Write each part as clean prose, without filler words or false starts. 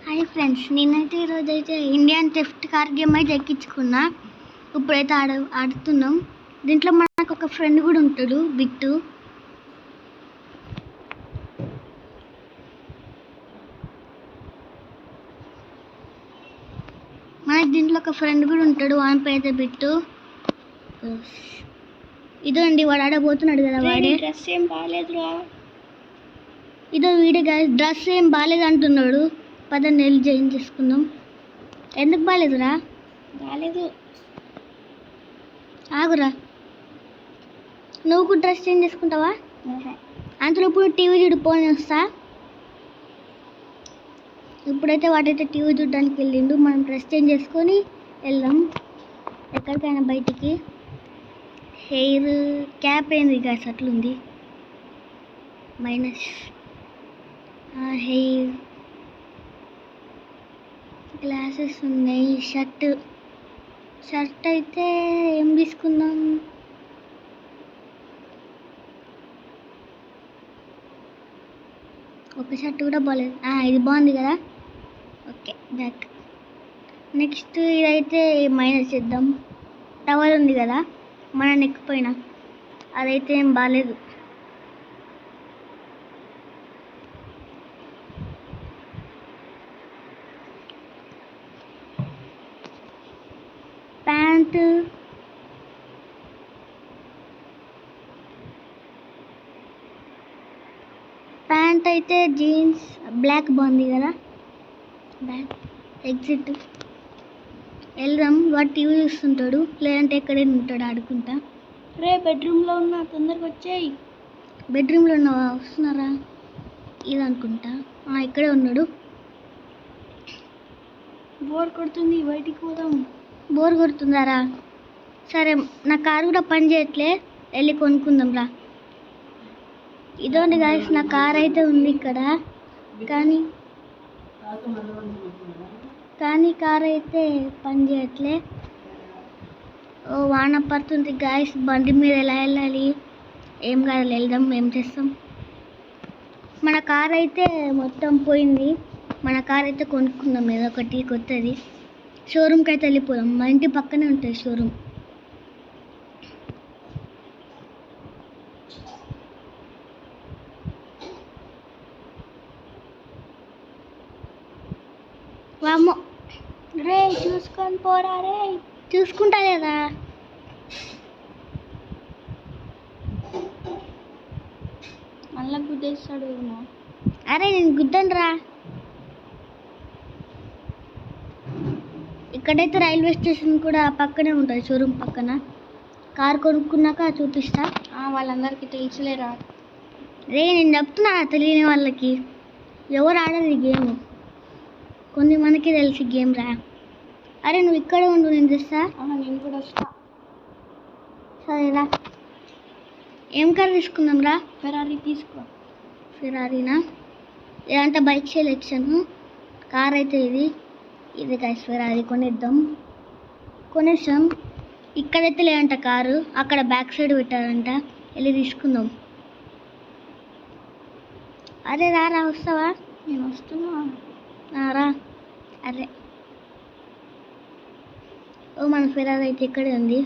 Hi friends, నేనైతే ఈరోజైతే Indian theft car game అయితే ఎక్కించుకున్నా. ఇప్పుడైతే ఆడుతున్నాం. దీంట్లో మనకు ఒక ఫ్రెండ్ కూడా ఉంటాడు, బిట్టు. మనకి దీంట్లో ఒక ఫ్రెండ్ కూడా ఉంటాడు, వాని పేరు బిట్టు. ఇదండి వాడు ఆడబోతున్నాడు కదా. వాడే డ్రెస్ ఏం బాగాలేదురా. ఇదో వీడే డ్రెస్ ఏం బాగాలేదు అంటున్నాడు. పదండి వెళ్ళి జాయిన్ చేసుకుందాం. ఎందుకు బాగాలేదురా? బాగాలేదు. ఆగురా, నువ్వు కూడా డ్రెస్ చేంజ్ చేసుకుంటావా? అంతలో ఇప్పుడు టీవీ చూడిపోని వస్తా. ఇప్పుడైతే వాడైతే టీవీ చూడడానికి వెళ్ళిండు. మనం డ్రెస్ చేంజ్ చేసుకొని వెళ్దాం ఎక్కడికైనా బయటికి. హెయిర్ క్యాప్ ఏంది గాస్ అట్లుంది. మైనస్ హెయిర్ గ్లాసెస్ ఉన్నాయి. షర్ట్ అయితే ఏం తీసుకుందాం? ఒక షర్ట్ కూడా బాగాలేదు. ఇది బాగుంది కదా. Okay, back. నెక్స్ట్ ఇదైతే మైనస్ చేద్దాం. టవల్ ఉంది కదా మన నెక్ పైన, అదైతే ఏం బాగాలేదు. ప్యాంట్ అయితే జీన్స్ బ్లాక్ బాగుంది కదా. బ్యాక్ ఎగ్జిట్ వెళ్దాం. వాడు టీవీ చూస్తుంటాడు, లేదంటే ఎక్కడైనా ఉంటాడు ఆడుకుంటా. రే బెడ్రూమ్లో ఉన్నా, తొందరగా వచ్చేయి. బెడ్రూమ్లో ఉన్నావా? వస్తున్నారా? ఇది అనుకుంటా. ఇక్కడే ఉన్నాడు. బోర్ కొడుతుంది, బయటికి పోదాం. బోర్ కొడుతుందారా? సరే, నా కారు కూడా పని చేయట్లే, వెళ్ళి కొనుక్కుందాం రా. ఇదోండి గాయస్, నా కార్ అయితే ఉంది ఇక్కడ, కానీ కార్ అయితే పని చేయట్లే. వాన పడుతుంది గాయస్, బండి మీద ఎలా వెళ్ళాలి? ఏం కాదు, వెళ్దాం. ఏం చేస్తాం? మన కార్ అయితే మొత్తం పోయింది. మన కార్ అయితే కొనుక్కుందాం ఏదో ఒకటి కొత్తది. షోరూమ్కి అయితే వెళ్ళిపోదాం. మా ఇంటి పక్కనే ఉంటుంది షోరూమ్. వామ్మో, రే చూసుకొని పోరా. రే చూసుకుంటా లేదా? మళ్ళా గుద్దేస్తాడు ఏమో. అరే నేను గుద్దను రా. ఇక్కడైతే రైల్వే స్టేషన్ కూడా పక్కనే ఉంటుంది, షోరూమ్ పక్కన. కార్ కొనుక్కున్నాక చూపిస్తా. వాళ్ళందరికీ తెలుసులేరా. రే నేను చెప్తున్నా, తెలియని వాళ్ళకి. ఎవరు ఆడదు ఈ గేమ్, కొన్ని మనకి తెలిసి గేమ్ రా. అరే నువ్వు ఇక్కడే ఉండు, నేను తెస్తా. నేను కూడా వస్తా. సరేరా. ఏం కార్ తీసుకుందాం రా? ఫెరారీ తీసుకో. ఫెరారీనా? ఇదంతా బైక్ సెలెక్షన్. కార్ అయితే ఇది గైస్ ఫెరారీ. కొనేసాం. ఇక్కడైతే లేదంట కారు, అక్కడ బ్యాక్ సైడ్ పెట్టారంట. వెళ్ళి తీసుకుందాం. అరే రా, వస్తావా? నేను వస్తున్నా. రా. అరే మన ఫెరారీ అయితే ఇక్కడే ఉంది.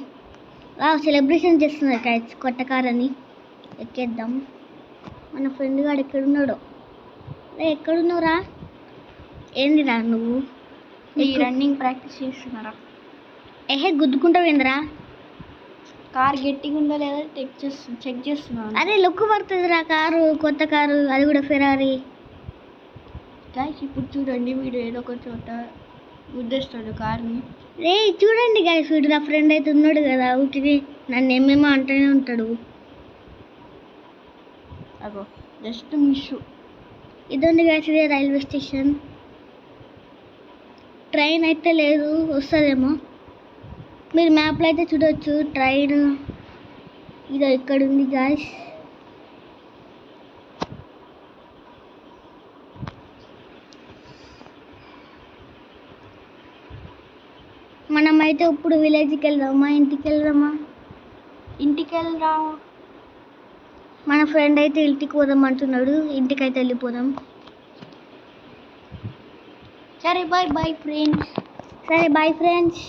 సెలబ్రేషన్ చేస్తున్నారు గైస్, కొత్త కార్ అని. ఎక్కేద్దాం. మన ఫ్రెండ్ గాడు ఎక్కడున్నాడో. ఎక్కడున్నావురా? ఏందిరా నువ్వు? రన్నింగ్ ప్రాక్టీస్ చేస్తున్నారా? గుద్దుకుంటావేందిరా? కార్ గట్టిగా ఉందో లేదా చెక్ చేస్తున్నాను. అరే లుక్ పడుతుందిరా కారు, కొత్త కారు, అది కూడా ఫెరారీ. గైస్ ఇప్పుడు చూడండి, వీడు ఏదో ఒక చోట గుద్దేస్తాడు కార్ని. రే చూడండి గైస్, వీడు నా ఫ్రెండ్ అయితే ఉన్నాడు కదా, ఊటిని నన్ను ఏమేమో అంటూనే ఉంటాడు. అగో జస్ట్ మిస్. ఇదండి గైస్, ఇదే రైల్వే స్టేషన్. ట్రైన్ అయితే లేదు, వస్తుందేమో. మీరు మ్యాప్లో అయితే చూడవచ్చు ట్రైన్. ఇదో ఇక్కడ ఉంది గాయస్. మనమైతే ఇప్పుడు విలేజ్కి వెళ్దామా, ఇంటికి వెళ్దామా? ఇంటికి వెళ్దాం. మన ఫ్రెండ్ అయితే ఇంటికి పోదాం అంటున్నాడు. ఇంటికి అయితే వెళ్ళిపోదాం. సరే బాయ్ బాయ్ ఫ్రెండ్స్. సరే బాయ్ ఫ్రెండ్స్.